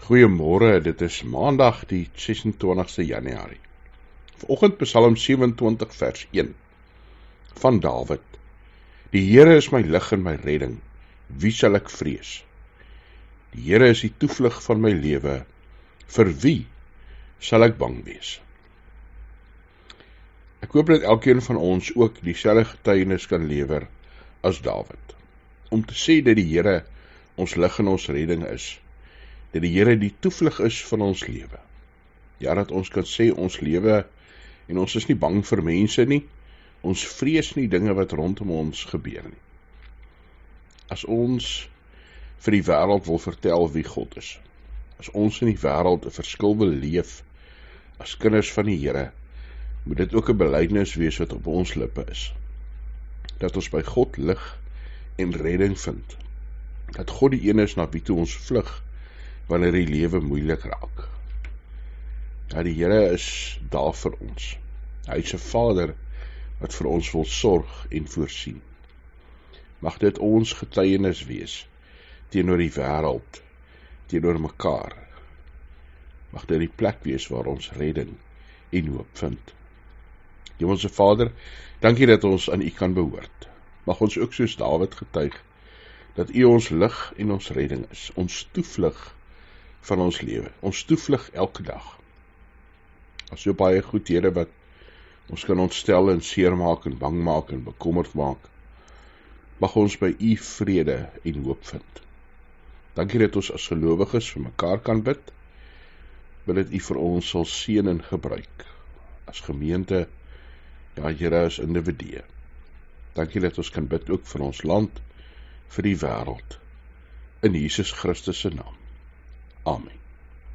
Goeiemôre, dit is maandag die 26ste Januarie. Vanoggend Psalm 27 vers 1 van Dawid. Die Here is my lig en my redding, wie sal ek vrees? Die Here is die toevlug van my lewe, vir wie sal ek bang wees? Ek hoop dat elkeen van ons ook dieselfde getuienis kan lewer as Dawid, om te sê dat die Here ons lig en ons redding is, dat die Here die toevlug is van ons lewe. Ja, dat ons kan sê ons lewe en ons is nie bang vir mense nie, ons vrees nie dinge wat rondom ons gebeur nie. As ons vir die wêreld wil vertel wie God is, as ons in die wêreld 'n verskil wil leef as kinders van die Here, moet dit ook 'n belydenis wees wat op ons lippe is. Dat ons by God lig en redding vind. Dat God die een is na wie toe ons vlug wanneer die lewe moeilik raak. Ja, die Here is daar vir ons. Hy is 'n Vader wat vir ons wil sorg en voorsien. Mag dit ons getuienis wees teenoor die wêreld, teenoor mekaar. Mag dit die plek wees waar ons redding en hoop vind. Hemelse Vader, dankie dat ons aan U kan behoort. Mag ons ook soos Dawid getuig dat U ons lig en ons redding is, ons toevlug van ons lewe, ons toevlug elke dag. As so baie goed, Here, wat ons kan ontstel en seermaak en bang maak en bekommerd maak, mag ons by U vrede en hoop vind. Dankie dat ons as gelowiges vir mekaar kan bid, dat U vir ons sal seën en gebruik, as gemeente, ja Here, as individue. Dankie dat ons kan bid ook vir ons land, vir die wêreld, in Jesus Christus se naam. Amen.